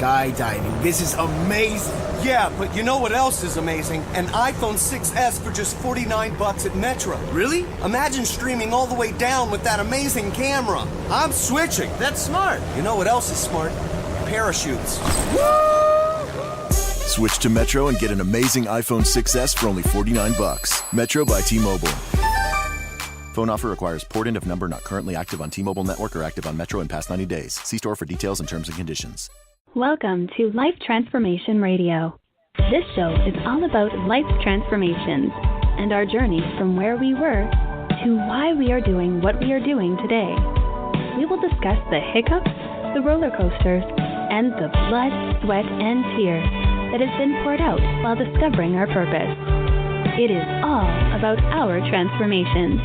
skydiving. This is amazing. Yeah, but you know what else is amazing? An iPhone 6S for just $49 at Metro. Really? Imagine streaming all the way down with that amazing camera. I'm switching. That's smart. You know what else is smart? Parachutes. Switch to Metro and get an amazing iPhone 6S for only $49. Metro by T-Mobile. Phone offer requires port-in of number not currently active on T-Mobile network or active on Metro in past 90 days. See store for details and terms and conditions. Welcome to Life Transformation Radio. This show is all about life transformations and our journey from where we were to why we are doing what we are doing today. We will discuss the hiccups, the roller coasters, and the blood, sweat, and tears that has been poured out while discovering our purpose. It is all about our transformations.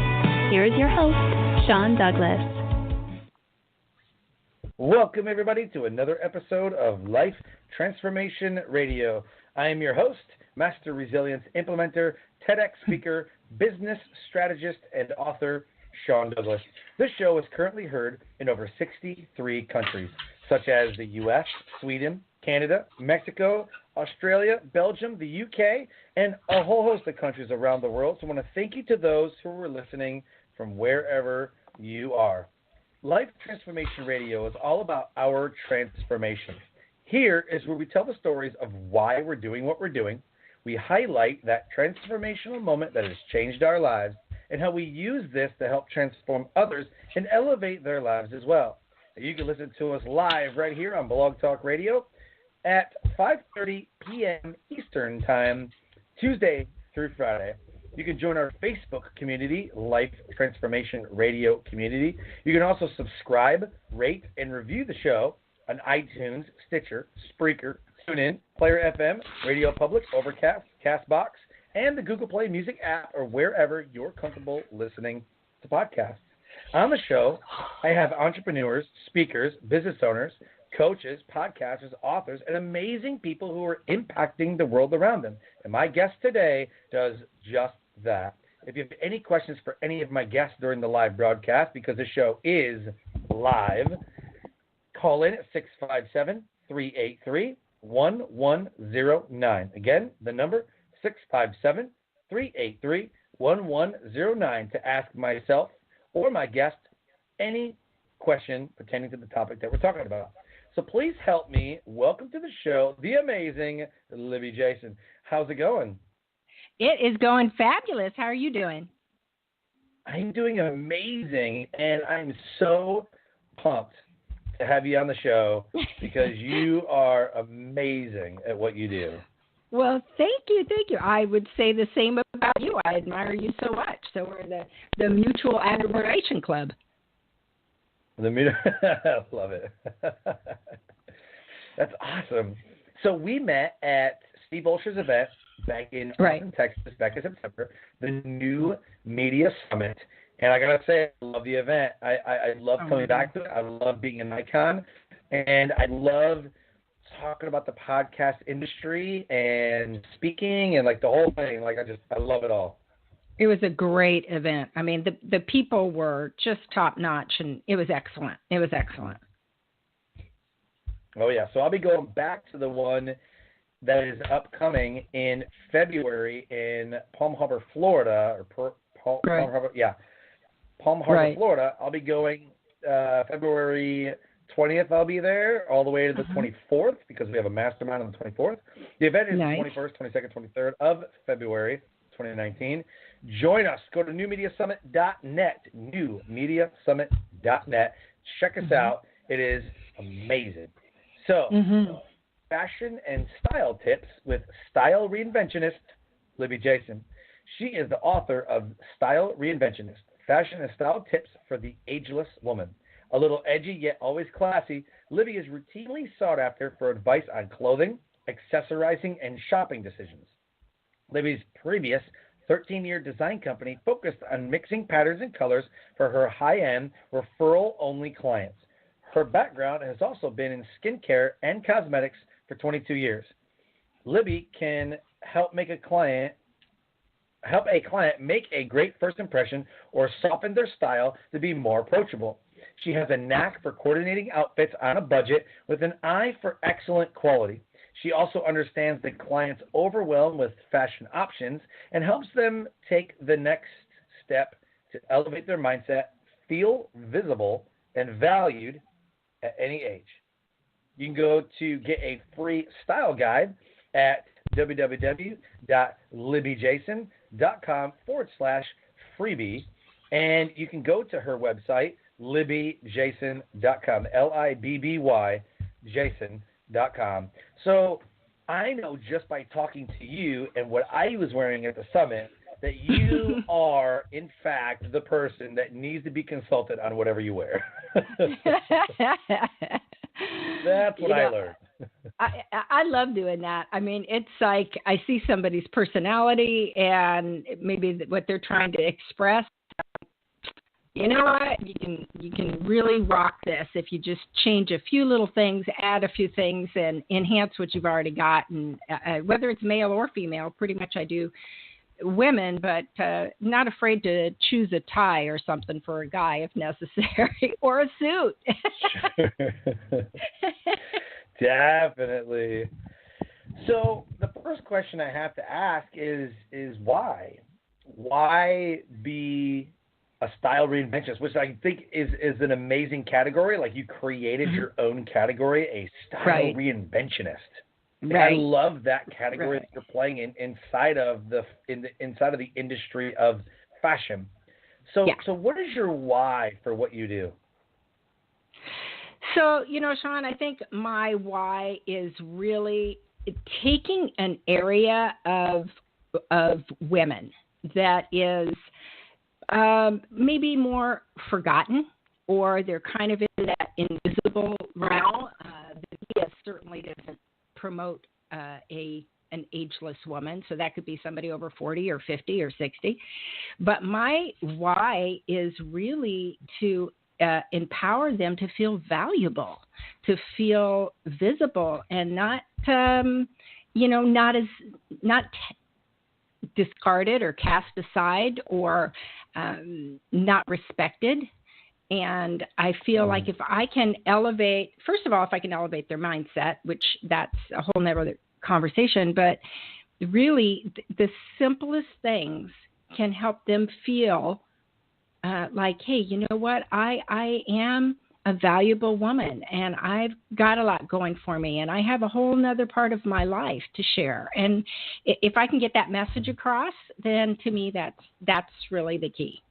Here is your host, Sean Douglas. Welcome, everybody, to another episode of Life Transformation Radio. I am your host, Master Resilience Implementer, TEDx speaker, business strategist, and author, Sean Douglas. This show is currently heard in over 63 countries, such as the U.S., Sweden, Canada, Mexico, Australia, Belgium, the UK, and a whole host of countries around the world. So I want to thank you to those who are listening from wherever you are. Life Transformation Radio is all about our transformation. Here is where we tell the stories of why we're doing what we're doing. We highlight that transformational moment that has changed our lives and how we use this to help transform others and elevate their lives as well. You can listen to us live right here on Blog Talk Radio at 5:30 p.m. Eastern Time, Tuesday through Friday. You can join our Facebook community, Life Transformation Radio Community. You can also subscribe, rate, and review the show on iTunes, Stitcher, Spreaker, TuneIn, Player FM, Radio Public, Overcast, CastBox, and the Google Play Music app, or wherever you're comfortable listening to podcasts. On the show, I have entrepreneurs, speakers, business owners, coaches, podcasters, authors, and amazing people who are impacting the world around them. And my guest today does just that. If you have any questions for any of my guests during the live broadcast, because the show is live, call in at 657-383-1109. Again, the number 657-383-1109 to ask myself or my guest any question pertaining to the topic that we're talking about. So please help me welcome to the show the amazing Libby Jason. How's it going? It is going fabulous. How are you doing? I'm doing amazing, and I'm so pumped to have you on the show because you are amazing at what you do. Well, thank you. I would say the same about you. I admire you so much. So we're the Mutual Admiration Club. I love it. That's awesome. So we met at Steve Olsher's event back in Austin, Texas, back in September, the New Media Summit. And I got to say, I love the event. I love coming back to it. I love being an icon. And I love talking about the podcast industry and speaking and, like, the whole thing. Like, I love it all. It was a great event. I mean, the people were just top notch, and it was excellent. Oh, yeah. So I'll be going back to the one that is upcoming in February in Palm Harbor, Florida, Palm Harbor, Florida. I'll be going February 20th. I'll be there all the way to the 24th because we have a mastermind on the 24th. The event is the 21st, 22nd, 23rd of February 2019. Join us. Go to newmediasummit.net, newmediasummit.net. Check us out. It is amazing. So, fashion and style tips with Style REinventionist, Libby Jason. She is the author of Style REinventionist, Fashion and Style Tips for the Ageless Woman. A little edgy yet always classy, Libby is routinely sought after for advice on clothing, accessorizing, and shopping decisions. Libby's previous 13-year design company focused on mixing patterns and colors for her high-end, referral-only clients. Her background has also been in skincare and cosmetics for 22 years. Libby can help a client make a great first impression or soften their style to be more approachable. She has a knack for coordinating outfits on a budget with an eye for excellent quality. She also understands the client's overwhelm with fashion options and helps them take the next step to elevate their mindset, feel visible, and valued at any age. You can go to get a free style guide at www.libbyjason.com/freebie, and you can go to her website, libbyjason.com, Libby Jason.com. So I know just by talking to you and what I was wearing at the summit that you are, in fact, the person that needs to be consulted on whatever you wear. That's what I learned. I love doing that. I mean, it's like I see somebody's personality and maybe what they're trying to express. You know what? You can really rock this if you just change a few little things, add a few things, and enhance what you've already got. And whether it's male or female, pretty much I do women, but not afraid to choose a tie or something for a guy if necessary, or a suit. Definitely. So the first question I have to ask is why? Why be a style reinventionist, which I think is an amazing category. Like, you created your own category, a style reinventionist. Right. I love that category that you're playing inside of the industry of fashion. So what is your why for what you do? So, Sean, I think my why is really taking an area of women that is maybe more forgotten, or they're kind of in that invisible realm. The media certainly doesn't promote an ageless woman, so that could be somebody over 40 or 50 or 60. But my why is really to empower them to feel valuable, to feel visible, and not discarded or cast aside or not respected. And I feel like if I can elevate, first of all, if I can elevate their mindset, which that's a whole nother conversation, but really the simplest things can help them feel like, hey, you know what? I am a valuable woman, and I've got a lot going for me, and I have a whole nother part of my life to share. And if I can get that message across, then to me that's really the key.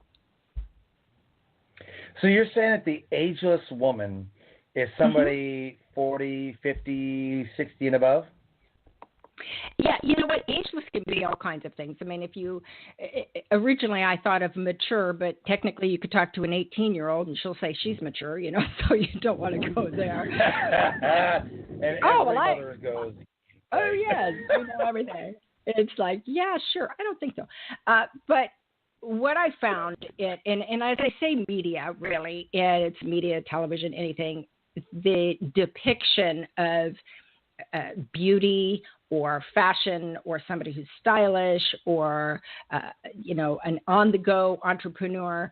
So you're saying that the ageless woman is somebody 40, 50, 60 and above? Yeah, you know what? Ageless can be all kinds of things. I mean, originally I thought of mature, but technically you could talk to an 18-year-old and she'll say she's mature, so you don't want to go there. And mother goes, oh, yes, everything. It's like, yeah, sure. I don't think so. But what I found, and as I say media, really, it's media, television, anything, the depiction of beauty or fashion or somebody who's stylish or, an on-the-go entrepreneur,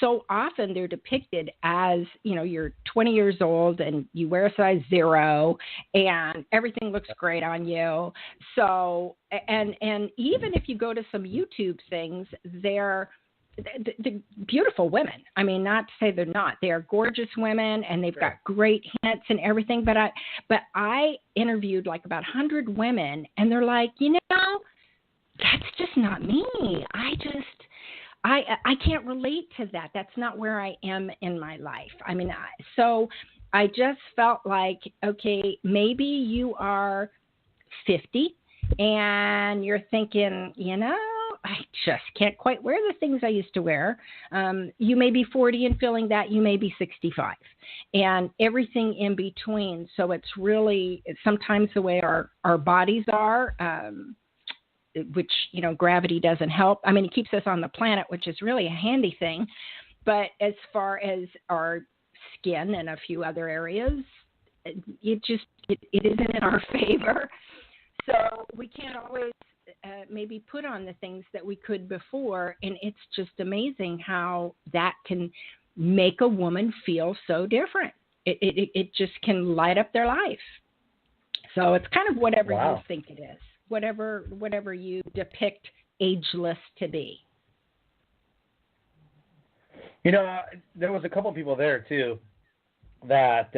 so often they're depicted as, you're 20 years old and you wear a size 0 and everything looks great on you. So, and even if you go to some YouTube things, they're beautiful women. I mean, not to say they're not. They are gorgeous women, and they've got great hints and everything. But I interviewed like about 100 women, and they're like, that's just not me. I can't relate to that. That's not where I am in my life. I mean, so I just felt like, okay, maybe you are 50 and you're thinking, I just can't quite wear the things I used to wear. You may be 40 and feeling that. You may be 65 and everything in between. So it's really sometimes the way our bodies are, which, gravity doesn't help. I mean, it keeps us on the planet, which is really a handy thing. But as far as our skin and a few other areas, it isn't in our favor. So we can't always maybe put on the things that we could before. And it's just amazing how that can make a woman feel so different. It just can light up their life. So it's kind of whatever you think it is, whatever you depict ageless to be. You know, there was a couple of people there too that,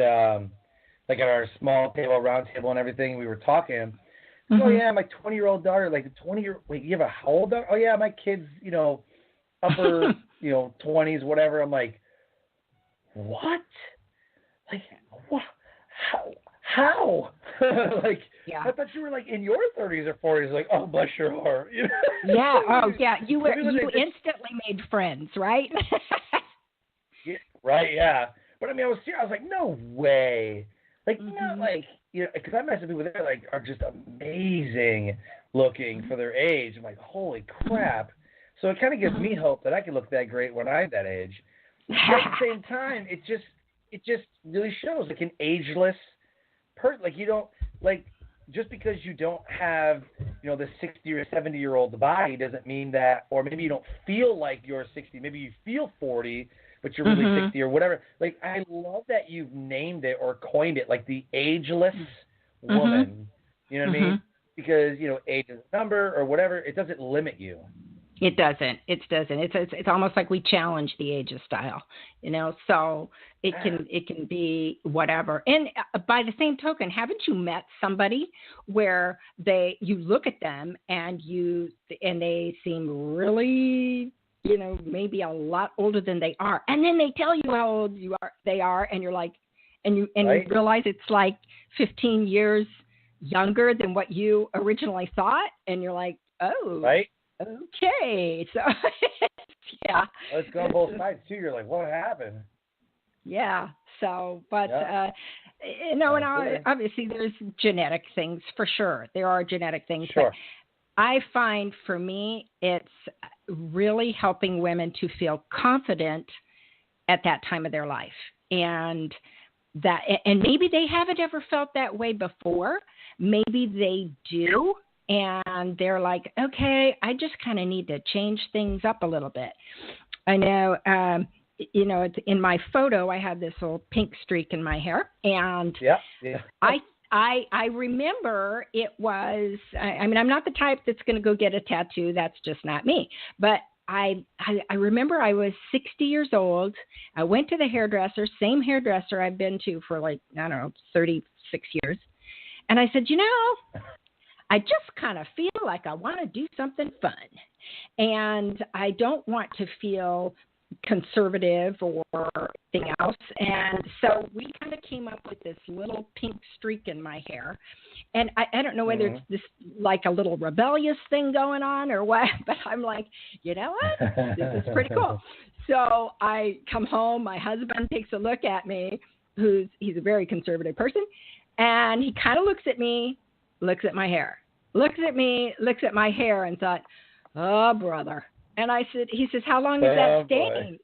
like at our small table, round table and everything, we were talking. Mm-hmm. Oh yeah, my 20-year-old daughter, like the 20-year. Wait, you have a how old daughter? Oh yeah, my kid's, upper, 20s, whatever. I'm like, what? Like, what? How? Like, I thought you were like in your 30s or 40s. Like, oh, bless your heart. Yeah. Oh, yeah. You instantly made friends, right? Yeah, right. Yeah. But I mean, I was serious. I was like, no way. Like, not like, because I met some people there like are just amazing looking for their age. I'm like, holy crap. So it kind of gives me hope that I can look that great when I'm that age. But at the same time, it just really shows like an ageless person. Like you don't just because you don't have the 60 or 70-year-old body doesn't mean that, or maybe you don't feel like you're 60. Maybe you feel 40, but you're really 60 or whatever. Like I love that you've named it or coined it like the ageless woman. You know what I mean? Because age is a number or whatever. It doesn't limit you. It doesn't. It's almost like we challenge the ageist style, So it can be whatever. And by the same token, haven't you met somebody where you look at them and they seem really, maybe a lot older than they are, and then they tell you how old they are, and you're like, and you realize it's like 15 years younger than what you originally thought, and you're like, oh, right. Okay, so yeah. Let's go on both sides too. You're like, what happened? Yeah. So, but and obviously there's genetic things for sure. There are genetic things. Sure. But I find for me, it's really helping women to feel confident at that time of their life, and maybe they haven't ever felt that way before. Maybe they do. And they're like, okay, I just kind of need to change things up a little bit. I know, it's in my photo, I had this little pink streak in my hair. And I remember it was, I'm not the type that's going to go get a tattoo. That's just not me. But I remember I was 60 years old. I went to the hairdresser, same hairdresser I've been to for 36 years. And I said, I just kind of feel like I want to do something fun, and I don't want to feel conservative or anything else. And so we kind of came up with this little pink streak in my hair. And I don't know whether it's this like a little rebellious thing going on or what, but I'm like, you know what? This is pretty cool. So I come home, my husband takes a look at me, he's a very conservative person, and he kind of looks at me, looks at my hair, looks at me, looks at my hair, and thought, oh, brother. And he says, how long is that staying?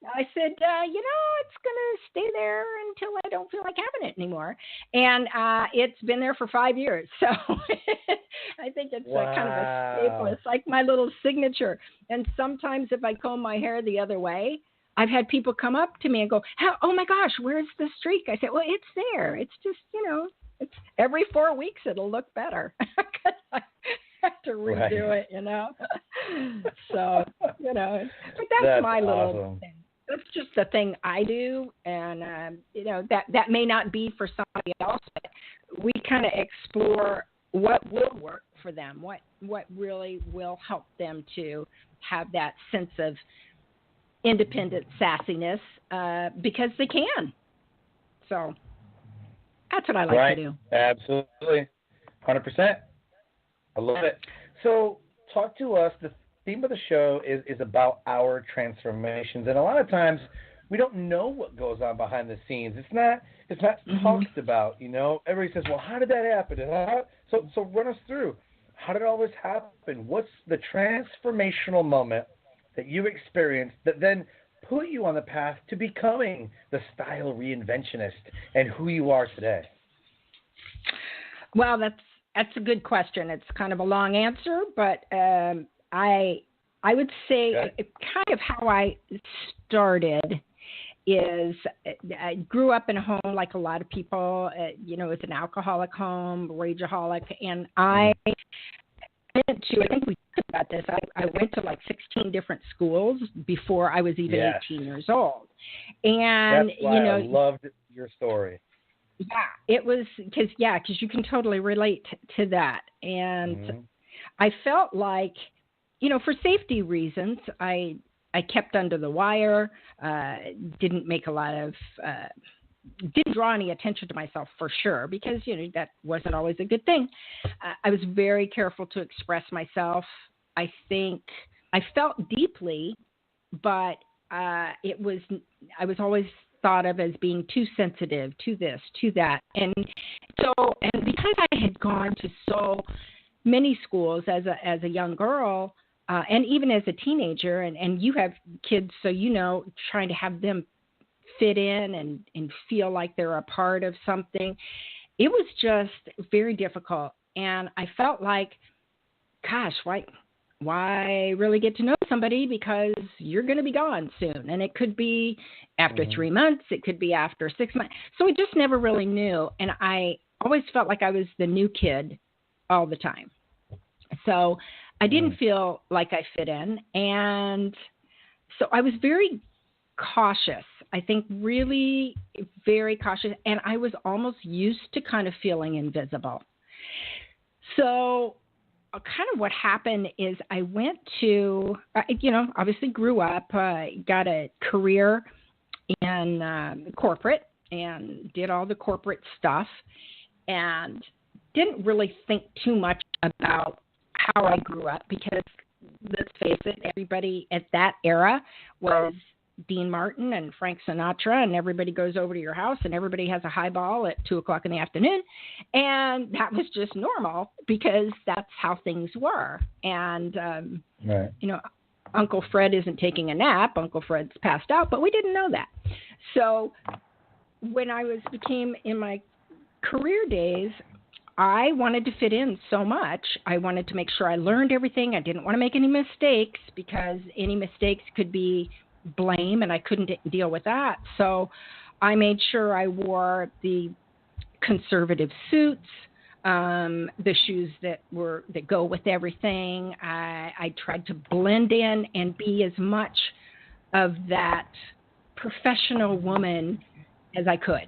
I said, it's going to stay there until I don't feel like having it anymore. And it's been there for 5 years. So I think it's kind of a staple. It's like my little signature. And sometimes if I comb my hair the other way, I've had people come up to me and go, oh, my gosh, where's the streak? I said, well, it's there. It's just, it's every 4 weeks it'll look better. I have to redo it, So, but that's my little thing. That's just the thing I do. And, that may not be for somebody else, but we kind of explore what will work for them, what really will help them to have that sense of independent sassiness because they can. So that's what I like to do. Absolutely. 100%. I love it. So talk to us. The theme of the show is about our transformations. And a lot of times we don't know what goes on behind the scenes. It's not talked about, Everybody says, well, how did that happen? So run us through. How did all this happen? What's the transformational moment that you experienced that then put you on the path to becoming the Style REinventionist and who you are today? Well, that's a good question. It's kind of a long answer, but I would say kind of how I started is I grew up in a home like a lot of people. It's an alcoholic home, rageaholic, and I went to, I think we talked about this, I went to like 16 different schools before I was even 18 years old. And, that's why I loved your story. Yeah, it was, because you can totally relate to that. And I felt like, for safety reasons, I kept under the wire, didn't make a lot of, didn't draw any attention to myself for sure, because, that wasn't always a good thing. I was very careful to express myself. I think I felt deeply, but I was always thought of as being too sensitive to this, to that. And because I had gone to so many schools as a young girl, and even as a teenager, and you have kids, so trying to have them fit in and feel like they're a part of something, it was just very difficult. And I felt like, gosh, why really get to know somebody, because you're going to be gone soon. And it could be after 3 months, it could be after 6 months. So we just never really knew. And I always felt like I was the new kid all the time. So I didn't feel like I fit in. And so I was very cautious, I think, really very cautious. And I was almost used to kind of feeling invisible. So kind of what happened is I went to, obviously grew up, got a career in corporate and did all the corporate stuff, and didn't really think too much about how I grew up, because let's face it, everybody at that era was Dean Martin and Frank Sinatra, and everybody goes over to your house and everybody has a highball at 2:00 in the afternoon. And that was just normal, because that's how things were. And, Uncle Fred isn't taking a nap. Uncle Fred's passed out, but we didn't know that. So when I became in my career days, I wanted to fit in so much. I wanted to make sure I learned everything. I didn't want to make any mistakes, because any mistakes could be blame, and I couldn't deal with that. So I made sure I wore the conservative suits, the shoes that go with everything. I tried to blend in and be as much of that professional woman as I could.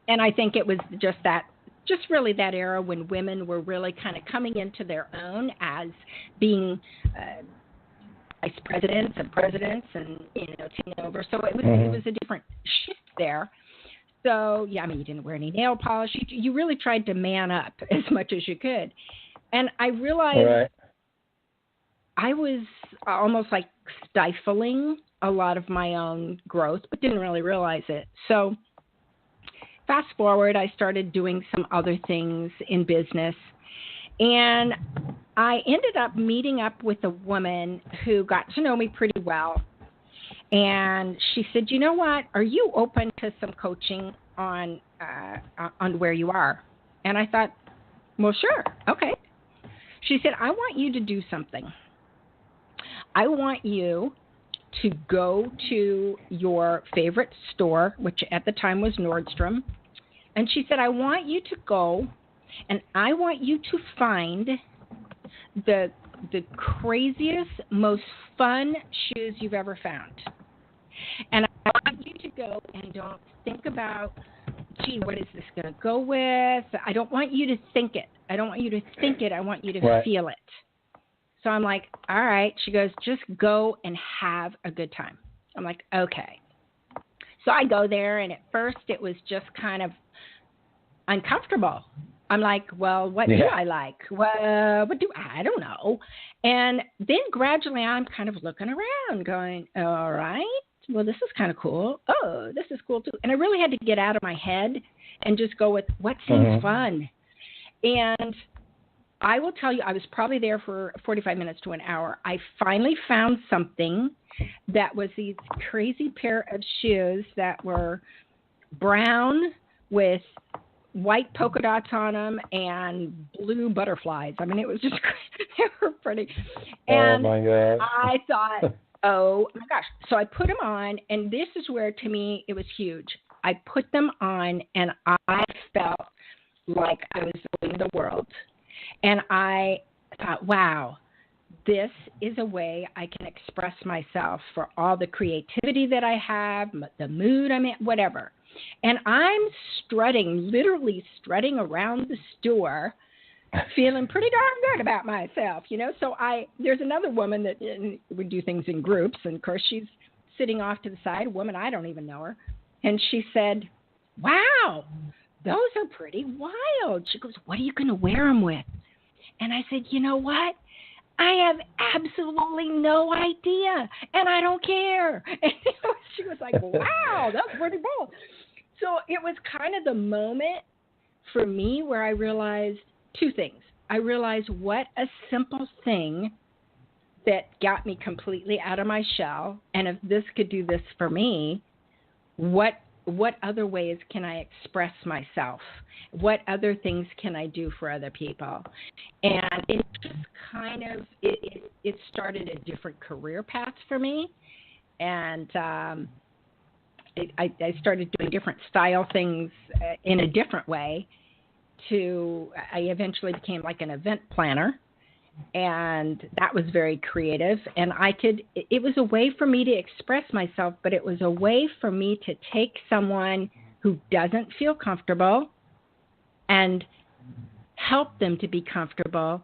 And I think it was just really that era when women were really kind of coming into their own as being vice presidents and presidents, and taking over. So it was a different shift there. So you didn't wear any nail polish. You really tried to man up as much as you could. And I realized I was almost like stifling a lot of my own growth, but didn't really realize it. So fast forward, I started doing some other things in business, and I ended up meeting up with a woman who got to know me pretty well. And she said, "You know what? Are you open to some coaching on where you are?" And I thought, well, sure. Okay. She said, "I want you to do something. I want you to go to your favorite store," which at the time was Nordstrom. And she said, "I want you to go, and I want you to find the craziest, most fun shoes you've ever found. And I want you to go and don't think about, gee, what is this going to go with? I don't want you to think it. I don't want you to think it. I want you to feel it." So I'm like, all right. She goes, "Just go and have a good time." I'm like, okay. So I go there, and at first it was just kind of uncomfortable. I'm like, well, what do I like? Well, I don't know. And then gradually I'm kind of looking around going, all right, well, this is kind of cool. Oh, this is cool too. And I really had to get out of my head and just go with what seems fun. And I will tell you, I was probably there for 45 minutes to an hour. I finally found something that was these crazy pair of shoes that were brown with white polka dots on them and blue butterflies. I mean, it was just, they were pretty. And oh my God. I thought, Oh my gosh. So I put them on, and this is where, to me, it was huge. I put them on, and I felt like I was ruling the world. And I thought, wow, this is a way I can express myself for all the creativity that I have, the mood I'm in, whatever. And I'm strutting, literally strutting around the store, feeling pretty darn good about myself, you know. So there's another woman that would do things in groups, and of course she's sitting off to the side, a woman, I don't even know her, and she said, wow, those are pretty wild. She goes, what are you going to wear them with? And I said, you know what? I have absolutely no idea, and I don't care. And she was like, wow, that's pretty bold. So it was kind of the moment for me where I realized two things. I realized what a simple thing that got me completely out of my shell, and if this could do this for me, what other ways can I express myself? What other things can I do for other people? And it just kind of, it started a different career path for me. And I started doing different style things in a different way. I eventually became like an event planner. And that was very creative, and it was a way for me to express myself, but it was a way for me to take someone who doesn't feel comfortable and help them to be comfortable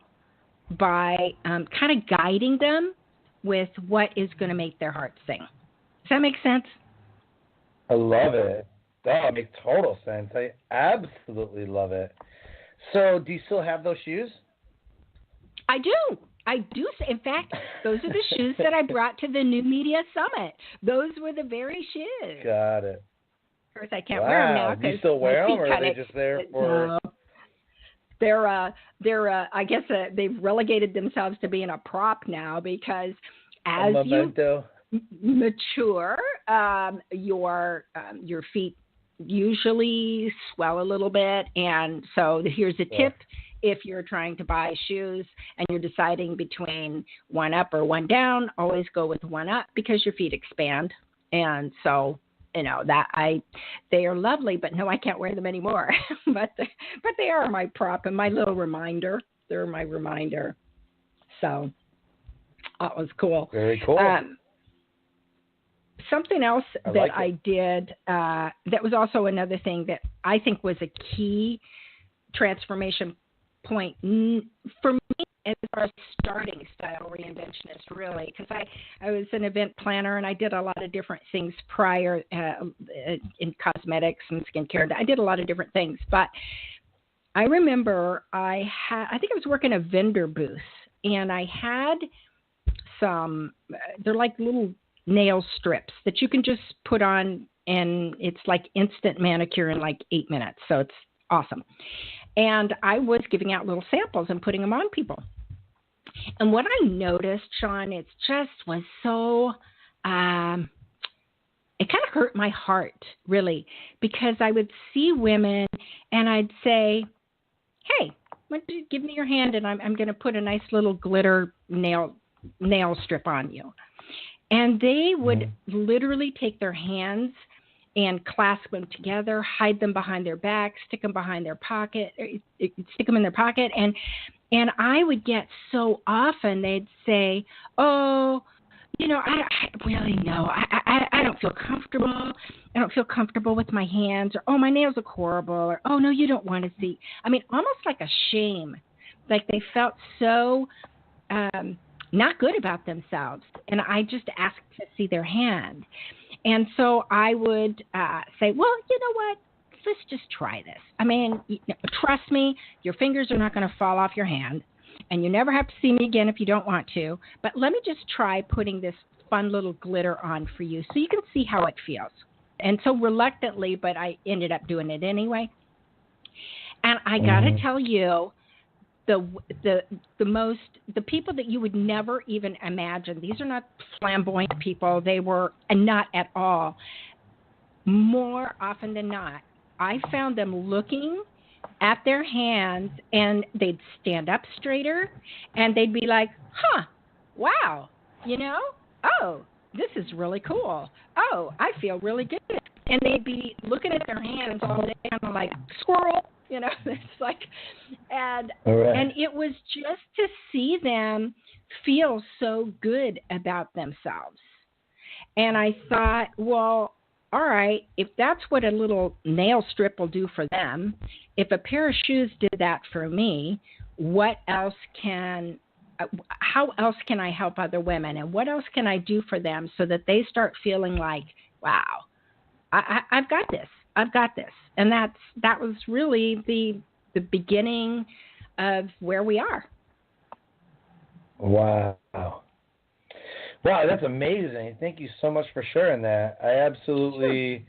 by kind of guiding them with what is going to make their heart sing. Does that make sense? I love it. That makes total sense. I absolutely love it. So do you still have those shoes? I do. In fact, those are the shoes that I brought to the New Media Summit. Those were the very shoes. Got it. Of course, I can't wear them now. Do you still wear them, or are they just there for? No. They're I guess they've relegated themselves to being a prop now, because as you mature, your feet usually swell a little bit, and so here's a tip. If you're trying to buy shoes and you're deciding between one up or one down, always go with one up, because your feet expand. And so, you know, they are lovely, but no, I can't wear them anymore. but they are my prop and my little reminder. They're my reminder. So that was cool. Very cool. Something else I did that was also another thing that I think was a key transformation point for me as far as starting Style REinventionist, really, because I was an event planner, and I did a lot of different things prior in cosmetics and skincare. I did a lot of different things, but I remember I think I was working a vendor booth, and I had some, they're like little nail strips that you can just put on, and it's like instant manicure in like 8 minutes. So it's awesome. And I was giving out little samples and putting them on people. And what I noticed, Sean, it just was so, it kind of hurt my heart, really, because I would see women and I'd say, hey, give me your hand, and I'm going to put a nice little glitter nail strip on you. And they would literally take their hands and clasp them together, hide them behind their back, stick them behind their pocket, stick them in their pocket. And I would get so often, they'd say, oh, you know, I really know. I don't feel comfortable. I don't feel comfortable with my hands. Or, oh, my nails look horrible. Or, oh, no, you don't want to see. I mean, almost like a shame. Like they felt so not good about themselves. And I just asked to see their hand. And so I would say, well, you know what? Let's just try this. I mean, trust me, your fingers are not going to fall off your hand, and you never have to see me again if you don't want to. But let me just try putting this fun little glitter on for you so you can see how it feels. And so reluctantly, but I ended up doing it anyway. And I got to tell you, the people that you would never even imagine, these are not flamboyant people. They were not at all. More often than not, I found them looking at their hands, and they'd stand up straighter, and they'd be like, huh, wow, you know, oh, this is really cool. Oh, I feel really good. And they'd be looking at their hands all day, kind of like squirrel, it's like, and it was just to see them feel so good about themselves. And I thought, well, all right, if that's what a little nail strip will do for them, if a pair of shoes did that for me, how else can I help other women? And what else can I do for them so that they start feeling like, wow, I've got this. I've got this. And that was really the beginning of where we are. Wow. Wow, that's amazing. Thank you so much for sharing that. I absolutely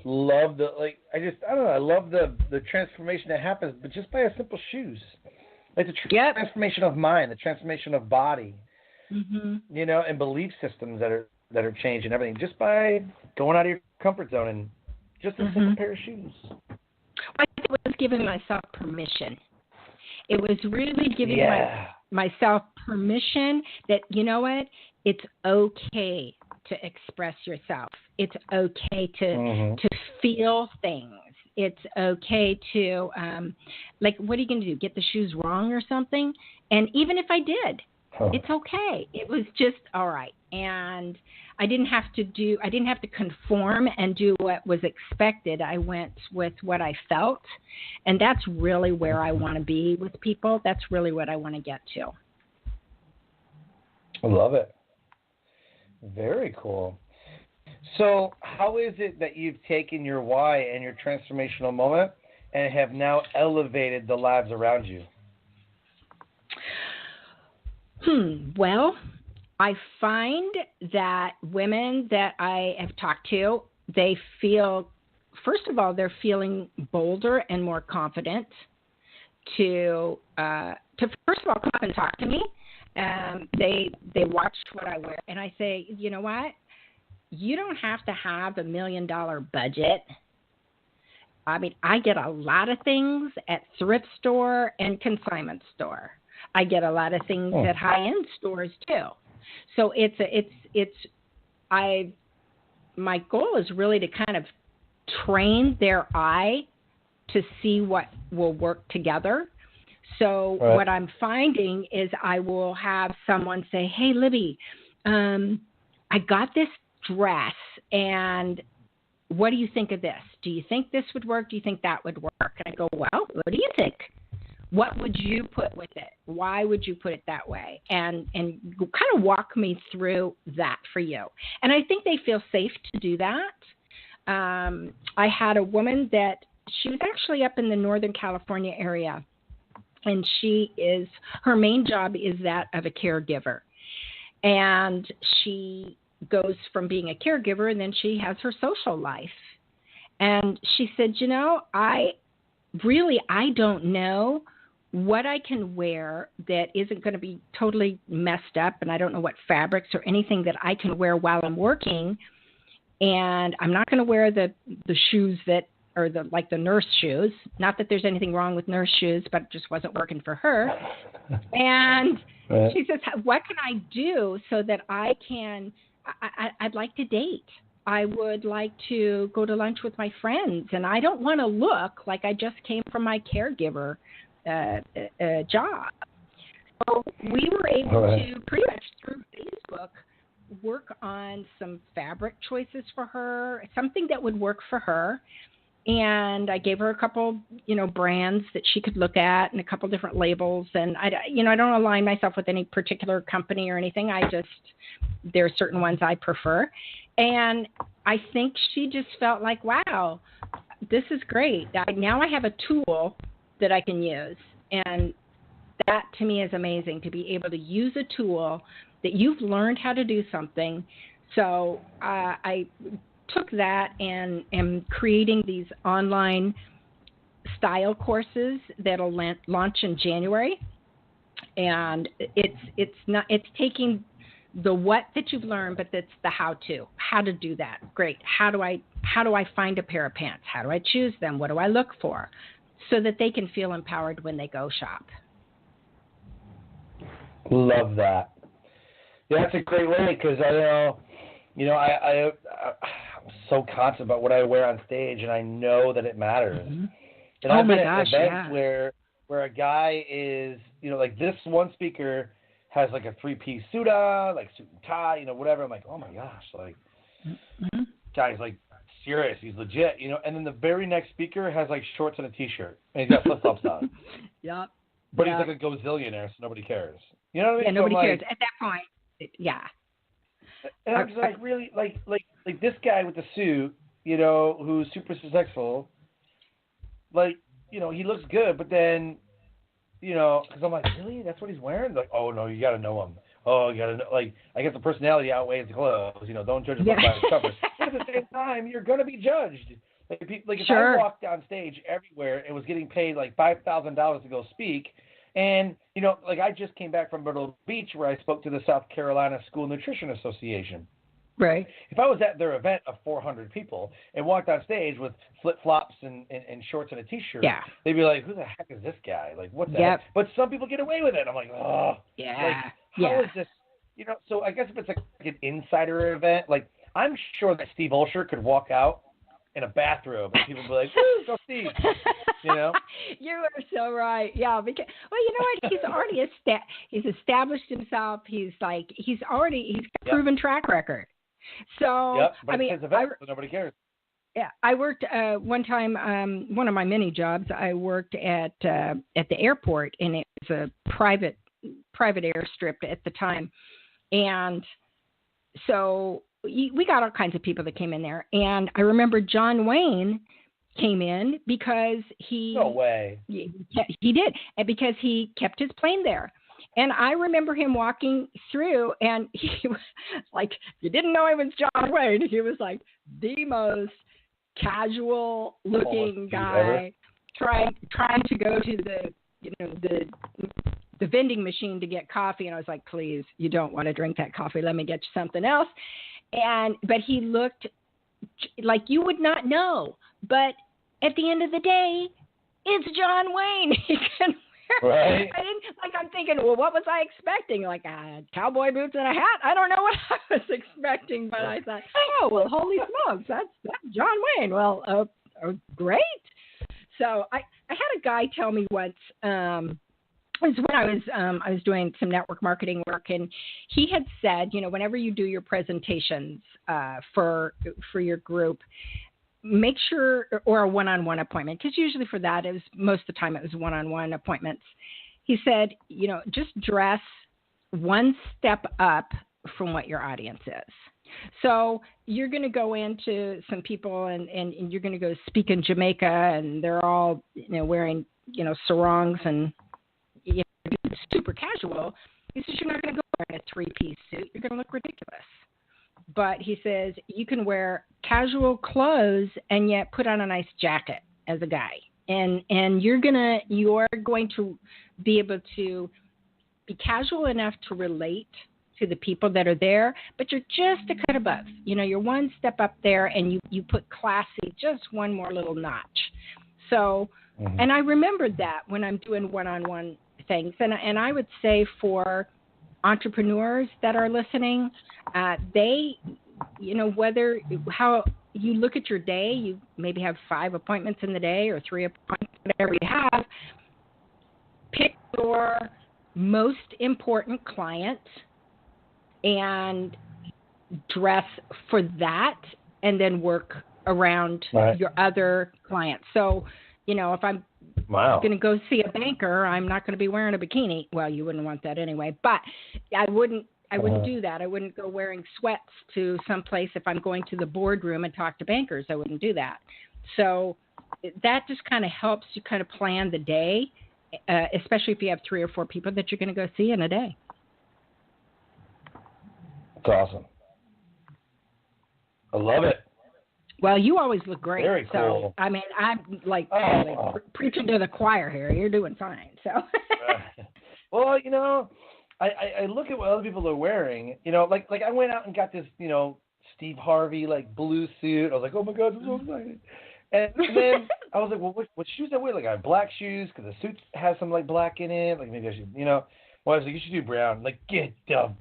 love I love the transformation that happens, but just by a simple shoes. Like the transformation of mind, the transformation of body, and belief systems that are changing everything just by going out of your comfort zone and just a simple pair of shoes. I think it was giving myself permission. It was really giving myself permission that, you know what, it's okay to express yourself. It's okay to feel things. It's okay to, what are you going to do? Get the shoes wrong or something? And even if I did, it's okay. It was just all right. And I didn't have to conform and do what was expected. I went with what I felt. And that's really where I want to be with people. That's really what I want to get to. I love it. Very cool. So how is it that you've taken your why and your transformational moment and have now elevated the lives around you? Well, I find that women that I have talked to, they feel, first of all, they're feeling bolder and more confident to first of all come up and talk to me. They watch what I wear, and I say, you know what? You don't have to have $1 million budget. I mean, I get a lot of things at thrift store and consignment store. I get a lot of things at high-end stores too. So my goal is really to kind of train their eye to see what will work together. So what I'm finding is I will have someone say, hey, Libby, I got this dress, and what do you think of this? Do you think this would work? Do you think that would work? And I go, well, what do you think? What would you put with it? Why would you put it that way? And kind of walk me through that for you. And I think they feel safe to do that. I had a woman that she was actually up in the Northern California area, and her main job is that of a caregiver. And she goes from being a caregiver, and then she has her social life. And she said, I don't know what I can wear that isn't going to be totally messed up, and I don't know what fabrics or anything that I can wear while I'm working. And I'm not going to wear the shoes that are the nurse shoes. Not that there's anything wrong with nurse shoes, but it just wasn't working for her. And she says, what can I do so that I'd like to date. I would like to go to lunch with my friends, and I don't want to look like I just came from my caregiver job. So we were able to pretty much through Facebook work on some fabric choices for her, something that would work for her. And I gave her a couple, brands that she could look at and a couple different labels. And I don't align myself with any particular company or anything. There are certain ones I prefer. And I think she just felt like, wow, this is great. Now I have a tool that I can use. And that to me is amazing, to be able to use a tool that you've learned how to do something. So I took that and am creating these online style courses that'll launch in January. And it's taking the what that you've learned, but that's the how to do that. Great. How do I find a pair of pants? How do I choose them? What do I look for? So that they can feel empowered when they go shop. Love that. Yeah, that's a great way because I'm so conscious about what I wear on stage, and I know that it matters. Mm-hmm. And I've been my at gosh, events yeah. where a guy is, like this one speaker has like a 3-piece suit on, like suit and tie, whatever. I'm like, oh my gosh, like, Mm-hmm. guy's like serious, he's legit, And then the very next speaker has like shorts and a t-shirt, and he's got flip-flops on. Yep. But he's like a gazillionaire, so nobody cares. You know what I mean? Yeah, nobody so cares at that point. Yeah. And I'm just like, really, like this guy with the suit, who's super successful, like, he looks good, but then, because I'm like, really? That's what he's wearing? Like, oh, no, you got to know him. Oh, you got to know. Like, I guess the personality outweighs the clothes. Don't judge a book by its cover. But at the same time, you're going to be judged. Like if Sure. I walked on stage everywhere and was getting paid like $5,000 to go speak, and, like I just came back from Myrtle Beach where I spoke to the South Carolina School Nutrition Association. Right. If I was at their event of 400 people and walked on stage with flip-flops and shorts and a t-shirt, they'd be like, who the heck is this guy? Like, what the heck? But some people get away with it. I'm like, oh. Yeah. Like, how is this? So I guess if it's like an insider event, like I'm sure that Steve Olsher could walk out in a bathrobe and people would be like, woo, go Steve. You are so right. Yeah, because what? He's already he's established himself. He's got proven track record. So but it's his event, so nobody cares. Yeah, I worked one time. One of my many jobs, I worked at the airport, and it was a private airstrip at the time, and so we got all kinds of people that came in there. And I remember John Wayne came in because he no way he did, and because he kept his plane there. And I remember him walking through, and he was like, you didn't know he was John Wayne. He was like the most casual-looking guy, trying to go to the vending machine to get coffee. And I was like, please, you don't want to drink that coffee. Let me get you something else. But he looked like you would not know. But at the end of the day, it's John Wayne. He can. Right. I'm thinking, well, what was I expecting? Like cowboy boots and a hat? I don't know what I was expecting, but I thought, oh, well, holy smokes, that's John Wayne. Well, great. So I had a guy tell me once, it was when I was doing some network marketing work, and he had said, whenever you do your presentations for your group, make sure, or a one-on-one appointment, because usually for that, most of the time it was one-on-one appointments. He said, just dress one step up from what your audience is. So you're going to go into some people and you're going to go speak in Jamaica, and they're all, wearing, sarongs and super casual. He says, you're not going to go wearing a 3-piece suit. You're going to look ridiculous. But he says you can wear casual clothes and yet put on a nice jacket as a guy, and you are going to be able to be casual enough to relate to the people that are there, but you're just a cut above. You're one step up there, and you put classy just one more little notch. So, and I remembered that when I'm doing one-on-one things, and I would say for entrepreneurs that are listening, they, how you look at your day, you maybe have 5 appointments in the day or 3 appointments, whatever you have. Pick your most important client and dress for that, and then work around your other clients. So, if I'm going to go see a banker, I'm not going to be wearing a bikini. Well, you wouldn't want that anyway, but I wouldn't do that. I wouldn't go wearing sweats to some place if I'm going to the boardroom and talk to bankers. I wouldn't do that. So that just kind of helps you kind of plan the day, especially if you have 3 or 4 people that you're going to go see in a day. That's awesome. I love it. Well, you always look great. Very cool. So, I mean, I'm like preaching to the choir here. You're doing fine. So. Well, I look at what other people are wearing. Like I went out and got this, Steve Harvey like blue suit. I was like, oh my God, this is so exciting. And then I was like, well, what shoes I wear? Like I have black shoes because the suit has some like black in it. Like maybe I should, Well, I was like, you should do brown. Like get dumb.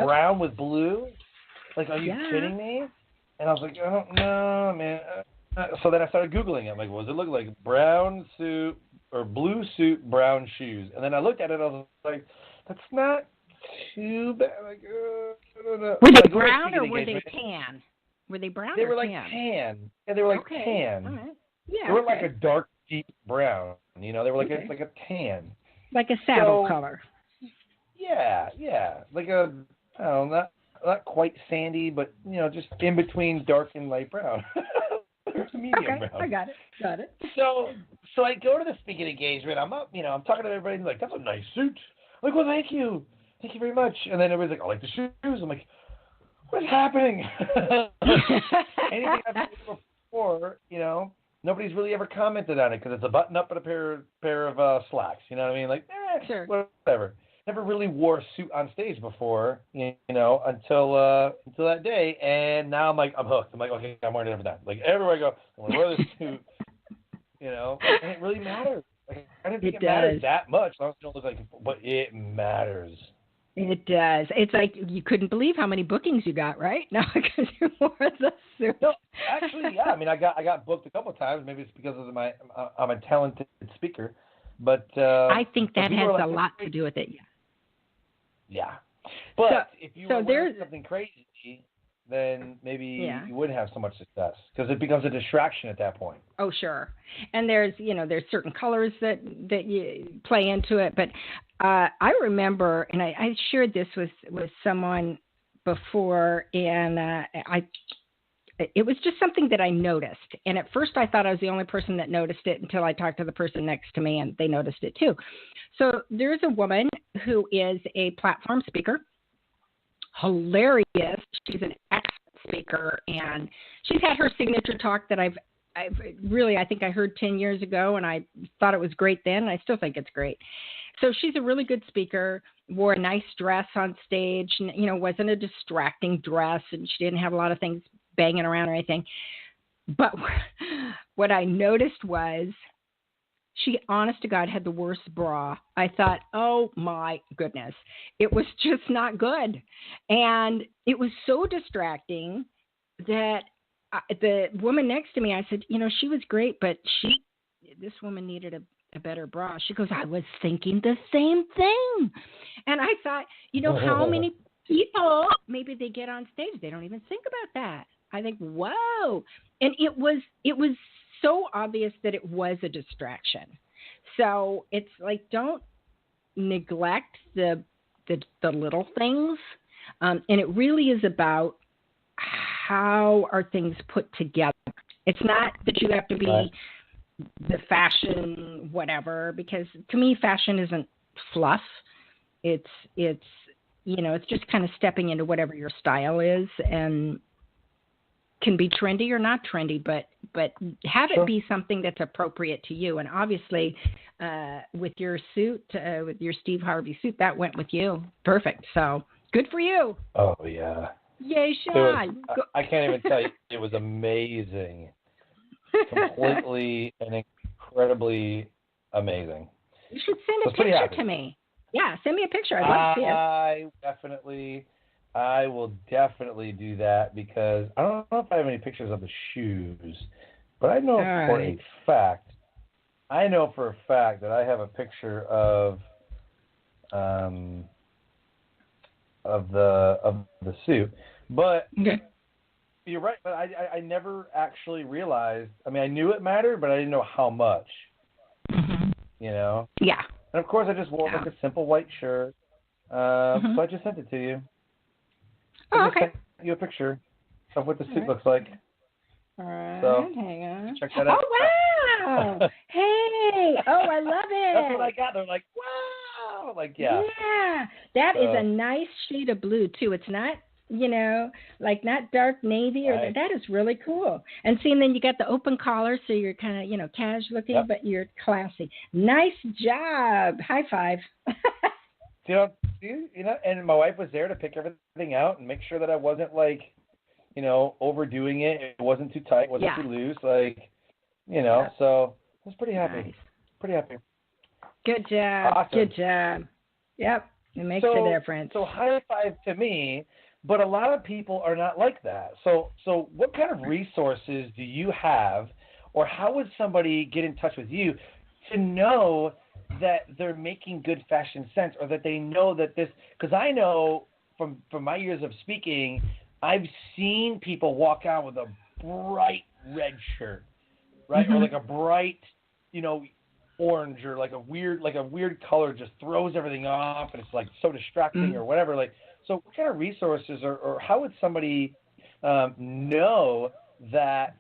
brown with blue. Like, are you kidding me? And I was like, I don't know, man. So then I started Googling it. I'm like, what does it look like? Brown suit or blue suit, brown shoes. And then I looked at it. I was like, that's not too bad. Like, I don't know. Were they brown or were they tan? Were they brown or tan? They were like tan. Yeah, they were like tan. All right. Yeah, they were like a dark, deep brown. You know, they were like a tan. Like a saddle color. Yeah. Like a, I don't know, not quite sandy, but, you know, just in between dark and light brown. Medium brown. I got it. So I go to the speaking engagement. I'm up, you know, I'm talking to everybody. And like, that's a nice suit. I'm like, well, thank you very much. And then everybody's like, I like the shoes. I'm like, what's happening? Anything I've seen before, you know, nobody's really ever commented on it because it's a button up and a pair of slacks. You know what I mean? Like, sure. Whatever. Never really wore a suit on stage before, you know, until that day. And now I'm like, I'm hooked. I'm like, okay, I'm wearing it every time. Like, everywhere I go, I'm going to wear this suit, you know, and it really matters. Like, I didn't think it matters that much. I don't look like, but it matters. It does. It's like you couldn't believe how many bookings you got, right? No, because you wore the suit. No, actually, yeah. I mean, I got booked a couple of times. Maybe it's because of I'm a talented speaker, but I think that has a lot to do with it. Yeah, but if you were wearing something crazy, then maybe you wouldn't have so much success because it becomes a distraction at that point. Oh, sure. And there's certain colors that you play into it. But I remember, and I shared this with someone before, and it was just something that I noticed. And at first I thought I was the only person that noticed it until I talked to the person next to me, and they noticed it too. So there's a woman who is a platform speaker. Hilarious. She's an excellent speaker, and she's had her signature talk that I've really, I think I heard 10 years ago, and I thought it was great then, and I still think it's great. So she's a really good speaker, wore a nice dress on stage, and, you know, wasn't a distracting dress, and she didn't have a lot of things banging around or anything. But what I noticed was she, honest to God, had the worst bra. I thought, oh my goodness, it was just not good. And it was so distracting that the woman next to me, I said, you know, she was great, but this woman needed a better bra. She goes, I was thinking the same thing. And I thought, you know, how many people, maybe they get on stage, they don't even think about that. I think, whoa. And it was so obvious that it was a distraction. So it's like, don't neglect the little things. And it really is about how are things put together. It's not that you have to be the fashion whatever, because to me, fashion isn't fluff. It's you know, it's just kind of stepping into whatever your style is, and can be trendy or not trendy, but have it be something that's appropriate to you. And obviously, with your suit, with your Steve Harvey suit, that went with you. Perfect. So good for you. Oh, yeah. Yay, Sean. I can't even tell you. It was amazing. Completely and incredibly amazing. You should send a picture to me. Yeah, send me a picture. I'd love to see it. I will definitely do that, because I don't know if I have any pictures of the shoes, but I know for a fact that I have a picture of the suit. But you're right. But I never actually realized. I mean, I knew it mattered, but I didn't know how much. Mm-hmm. You know. Yeah. And of course, I just wore like a simple white shirt. So I just sent it to you. I just sent you a picture of what the suit looks like. All right, so, hang on. Check that out. Oh, wow. Hey. Oh, I love it. That's what I got. They're like, wow. Like, yeah. Yeah. That is a nice shade of blue, too. It's not, you know, like not dark navy. Or that is really cool. And see, and then you got the open collar, so you're kind of, you know, cash looking, but you're classy. Nice job. High five. You know, and my wife was there to pick everything out and make sure that I wasn't, like, you know, overdoing it. It wasn't too tight, wasn't too loose, like, you know. So I was pretty happy. Nice. Pretty happy. Good job. Awesome. Good job. Yep. It makes a difference. So high five to me, but a lot of people are not like that. So what kind of resources do you have, or how would somebody get in touch with you to know that they're making good fashion sense, or that they know that this, because I know from my years of speaking, I've seen people walk out with a bright red shirt, right? Or like a bright, orange, or like a weird color just throws everything off, and it's like so distracting or whatever. Like, so what kind of resources, or how would somebody know that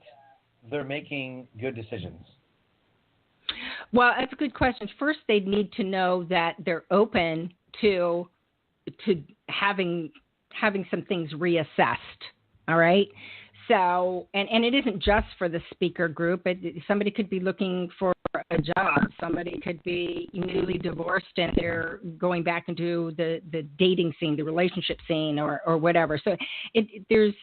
they're making good decisions? Well, that's a good question. First, they need to know that they're open to having some things reassessed. All right. So, and it isn't just for the speaker group. Somebody could be looking for a job. Somebody could be newly divorced and they're going back into the dating scene, the relationship scene, or whatever. So there's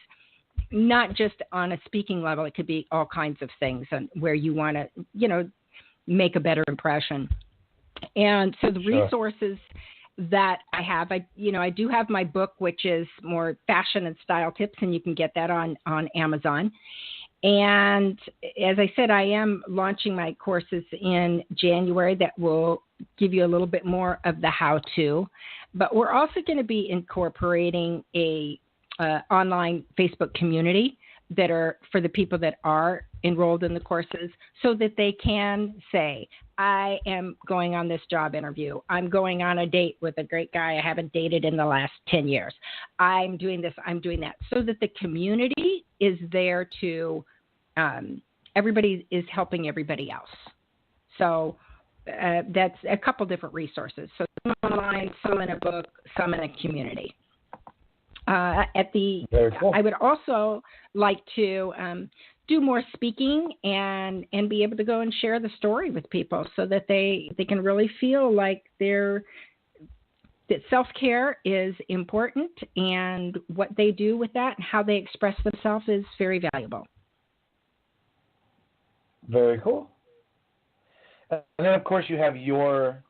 not just on a speaking level. It could be all kinds of things where you want to, make a better impression. And so the resources that I have, I do have my book, which is more fashion and style tips, and you can get that on Amazon. And as I said, I am launching my courses in January that will give you a little bit more of the how-to. But we're also going to be incorporating a online Facebook community that are for the people that are enrolled in the courses, so that they can say, I am going on this job interview. I'm going on a date with a great guy I haven't dated in the last 10 years. I'm doing this, I'm doing that. So that the community is there to, everybody is helping everybody else. So that's a couple different resources. So some online, some in a book, some in a community. Very cool. I would also like to do more speaking and be able to go and share the story with people, so that they can really feel like that self-care is important, and what they do with that and how they express themselves is very valuable. Very cool. And then, of course, you have your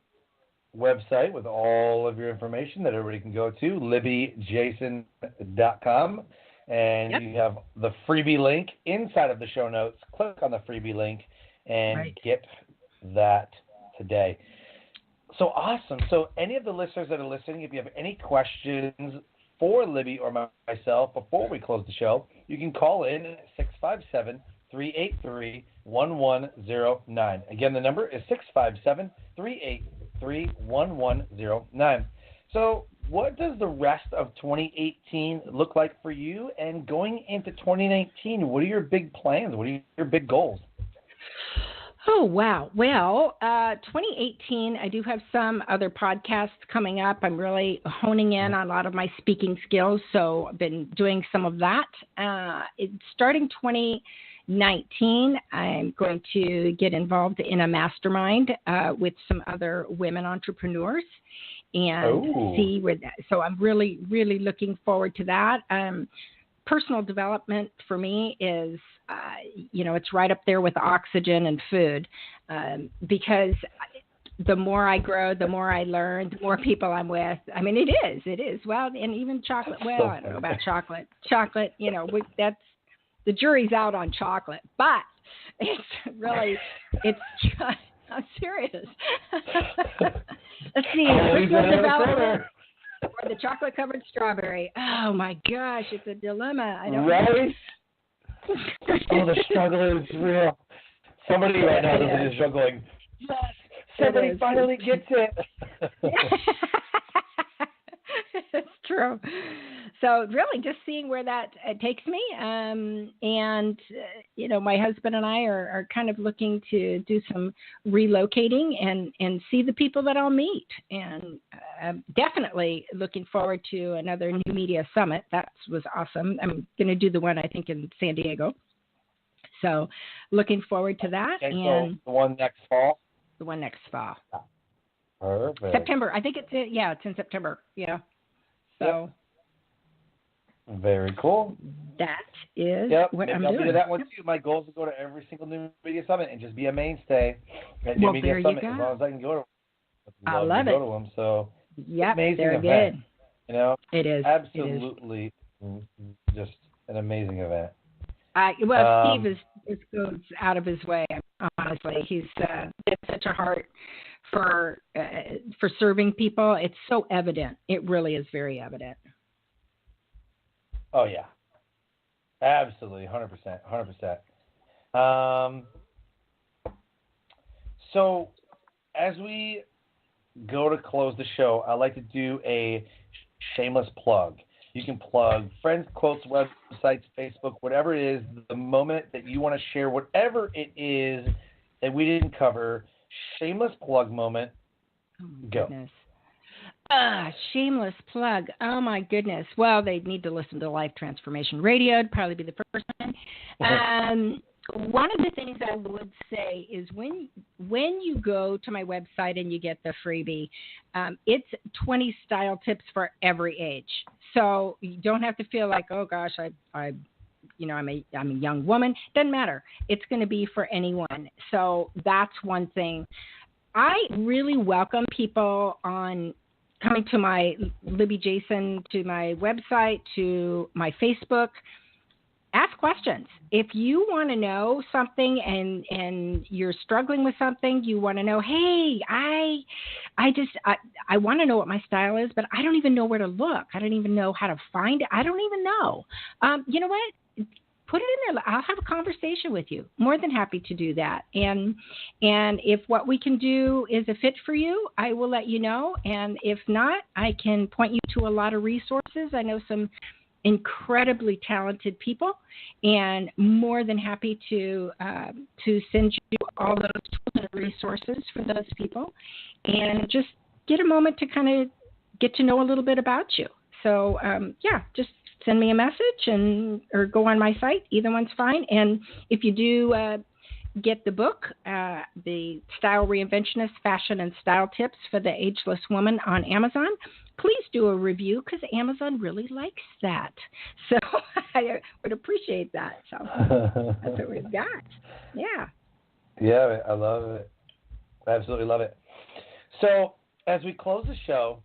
website with all of your information that everybody can go to, LibbyJason.com. And you have the freebie link inside of the show notes. Click on the freebie link and get that today. So awesome. So any of the listeners that are listening, if you have any questions for Libby or myself before we close the show, you can call in at 657-383-1109. Again, the number is 657-383-1109. So what does the rest of 2018 look like for you? And going into 2019, what are your big plans? What are your big goals? Oh, wow. Well, 2018, I do have some other podcasts coming up. I'm really honing in on a lot of my speaking skills, so I've been doing some of that. Starting 2019, I'm going to get involved in a mastermind with some other women entrepreneurs and see where that. So I'm really, really looking forward to that. Personal development for me is, it's right up there with oxygen and food, because the more I grow, the more I learn, the more people I'm with. I mean, it is. Well, and even chocolate. Well, I don't know about chocolate. Chocolate, that's the jury's out on chocolate, but it's really, I'm serious. Let's see, personal development or the chocolate-covered strawberry. Oh, my gosh, it's a dilemma. I don't know. Oh, the struggle is real. Somebody right now is struggling. Yes, somebody finally gets it. It's true. So really just seeing where that takes me. My husband and I are kind of looking to do some relocating and see the people that I'll meet. And I'm definitely looking forward to another New Media Summit. That was awesome. I'm going to do the one, I think, in San Diego. So looking forward to that. Okay, and so the one next fall? The one next fall. Perfect. September. I think it's in September. Yeah. So. Yep. Very cool. That is what I'm doing. I'll do that one too. My goal is to go to every single New Media Summit and just be a mainstay at New Media Summit as long as I can go to them. I love it. Go to them. So Yep, amazing they're event. good. You know, It is absolutely just an amazing event. Steve goes out of his way. Honestly, he's it's such a heart for serving people. It's so evident. It really is very evident. Oh yeah, absolutely, 100%, 100%. So as we go to close the show, I like to do a shameless plug. You can plug friends, quotes, websites, Facebook, whatever it is, the moment that you want to share, whatever it is that we didn't cover. Shameless plug moment. Oh my Go. goodness. Shameless plug. Oh my goodness. Well, they need to listen to Life Transformation Radio. It'd probably be the first one. One of the things I would say is when you go to my website and you get the freebie, it's 20 style tips for every age. So you don't have to feel like, oh gosh, I'm a young woman. Doesn't matter. It's going to be for anyone. So that's one thing. I really welcome people on coming to my Libby Jason, to my website, to my Facebook. Ask questions. If you want to know something and you're struggling with something, you want to know, hey, I want to know what my style is, but I don't even know where to look. I don't even know how to find it. I don't even know. You know what? Put it in there. I'll have a conversation with you. More than happy to do that. And if what we can do is a fit for you, I will let you know. And if not, I can point you to a lot of resources. I know some incredibly talented people, and more than happy to send you all those tools and resources for those people, and just get a moment to kind of get to know a little bit about you. So just send me a message or go on my site. Either one's fine. And if you do get the book, the Style REinventionist Fashion and Style Tips for the Ageless Woman on Amazon, please do a review because Amazon really likes that. So I would appreciate that. So that's what we've got. Yeah. Yeah, I love it. I absolutely love it. So as we close the show,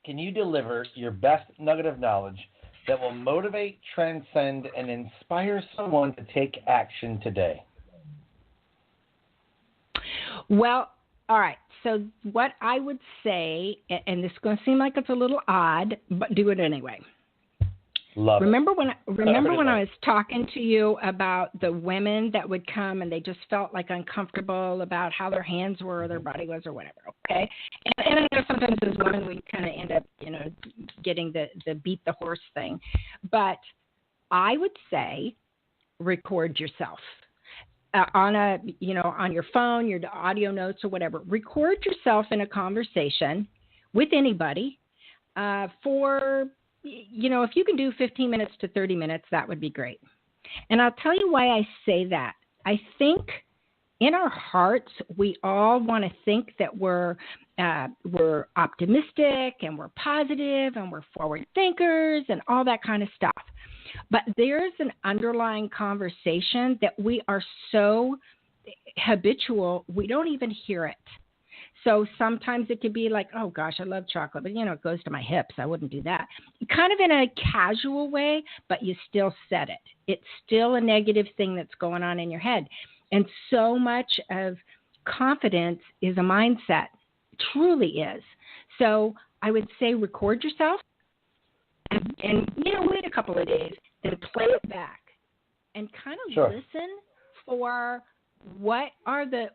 can you deliver your best nugget of knowledge that will motivate, transcend, and inspire someone to take action today? Well, all right. So what I would say, and this is going to seem like it's a little odd, but do it anyway. Remember when I was talking to you about the women that would come and they just felt like uncomfortable about how their hands were or their body was or whatever, okay? And I know sometimes as women we kind of end up, getting the beat the horse thing. But I would say record yourself. On your phone, your audio notes or whatever. Record yourself in a conversation with anybody for, if you can do 15 minutes to 30 minutes, that would be great. And I'll tell you why I say that. I think in our hearts, we all want to think that we're optimistic and we're positive and we're forward thinkers and all that kind of stuff. But there's an underlying conversation that we are so habitual, we don't even hear it. So sometimes it could be like, oh, gosh, I love chocolate, but, it goes to my hips. I wouldn't do that. Kind of in a casual way, but you still said it. It's still a negative thing that's going on in your head. And so much of confidence is a mindset. It truly is. So I would say record yourself. And wait a couple of days, then play it back and kind of listen for what are the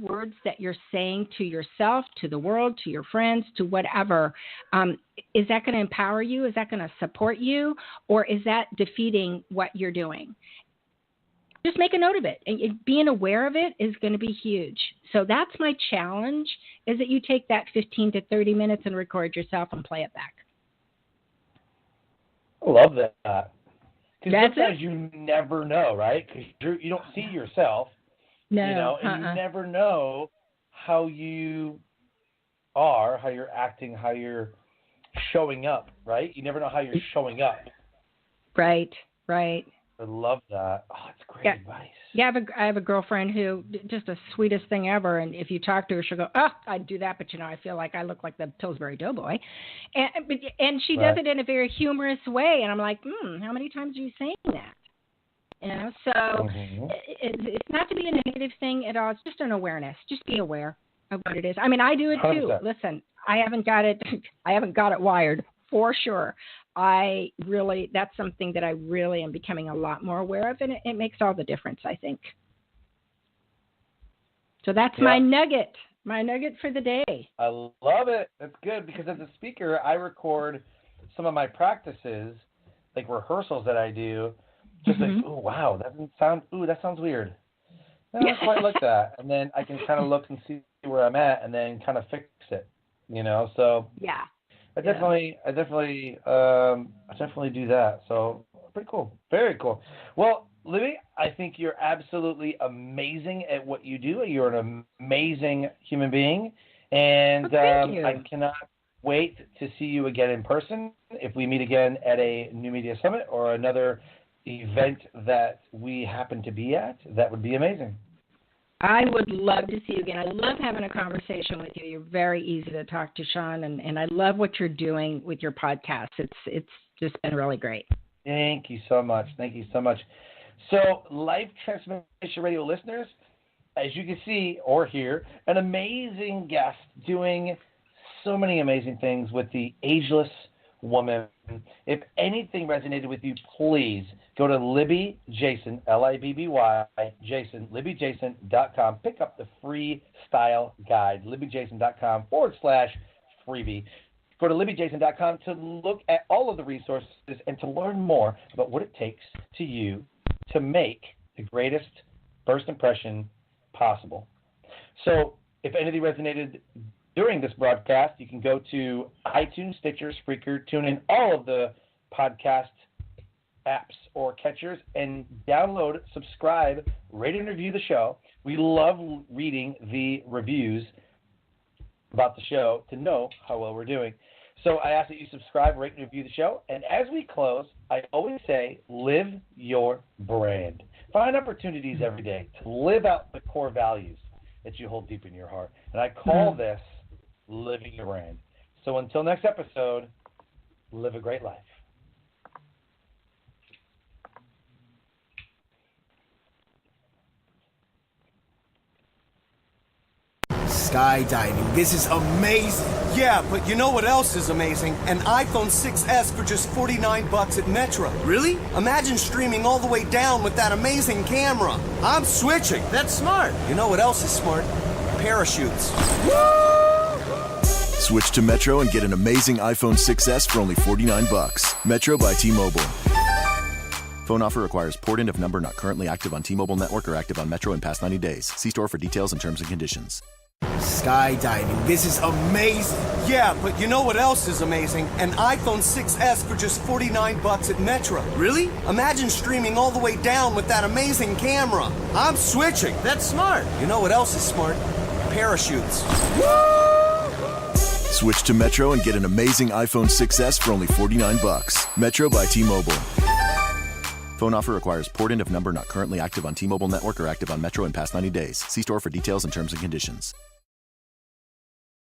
words that you're saying to yourself, to the world, to your friends, to whatever. Is that going to empower you? Is that going to support you? Or is that defeating what you're doing? Just make a note of it. And being aware of it is going to be huge. So that's my challenge, is that you take that 15 to 30 minutes and record yourself and play it back. I love that. Because sometimes it. you never know, right? Because you don't see yourself. No. And you never know how you are, how you're acting, how you're showing up, right? You never know how you're showing up. Right. I love that. Oh, it's great advice. Yeah, I have a girlfriend who just the sweetest thing ever. And if you talk to her, she'll go, "Oh, I'd do that, but I feel like I look like the Pillsbury Doughboy," and she does it in a very humorous way. And I'm like, how many times are you saying that? So it's not to be a negative thing at all. It's just an awareness. Just be aware of what it is. I mean, I do it too. 100%. Listen, I haven't got it wired for sure. That's something that I really am becoming a lot more aware of, and it makes all the difference, I think. So that's my nugget for the day. I love it. That's good, because as a speaker, I record some of my practices, like rehearsals that I do, just like, oh, wow, that sounds weird. I don't quite like that. And then I can kind of look and see where I'm at and then kind of fix it, so. Yeah. I definitely do that. So pretty cool. Very cool. Well, Libby, I think you're absolutely amazing at what you do. You're an amazing human being. And thank you. I cannot wait to see you again in person. If we meet again at a New Media Summit or another event that we happen to be at, that would be amazing. I would love to see you again. I love having a conversation with you. You're very easy to talk to, Sean, and I love what you're doing with your podcast. It's just been really great. Thank you so much. Thank you so much. So, Life Transformation Radio listeners, as you can see or hear, an amazing guest doing so many amazing things with the Ageless Woman. If anything resonated with you, please go to Libby Jason, Libby Jason, LibbyJason.com. Pick up the free style guide, LibbyJason.com/freebie. Go to LibbyJason.com to look at all of the resources and to learn more about what it takes to you to make the greatest first impression possible. So if anything resonated during this broadcast, you can go to iTunes, Stitcher, Spreaker, TuneIn, all of the podcast apps or catchers, and download, subscribe, rate and review the show. We love reading the reviews about the show to know how well we're doing. So I ask that you subscribe, rate, and review the show. And as we close, I always say, live your brand. Find opportunities every day to live out the core values that you hold deep in your heart. And I call this living your brand. So until next episode, live a great life. Skydiving. This is amazing. Yeah, but you know what else is amazing? An iPhone 6S for just $49 at Metro. Really? Imagine streaming all the way down with that amazing camera. I'm switching. That's smart. You know what else is smart? Parachutes. Switch to Metro and get an amazing iPhone 6S for only $49. Metro by T-Mobile. Phone offer requires port-in of number not currently active on T-Mobile network or active on Metro in past 90 days. See store for details and terms and conditions. Skydiving. This is amazing. Yeah, but you know what else is amazing? An iPhone 6S for just $49 at Metro. Really? Imagine streaming all the way down with that amazing camera. I'm switching. That's smart. You know what else is smart? Parachutes. Switch to Metro and get an amazing iPhone 6S for only $49. Metro by T-Mobile. Phone offer requires port-in of number not currently active on T-Mobile network or active on Metro in past 90 days. See store for details and terms and conditions.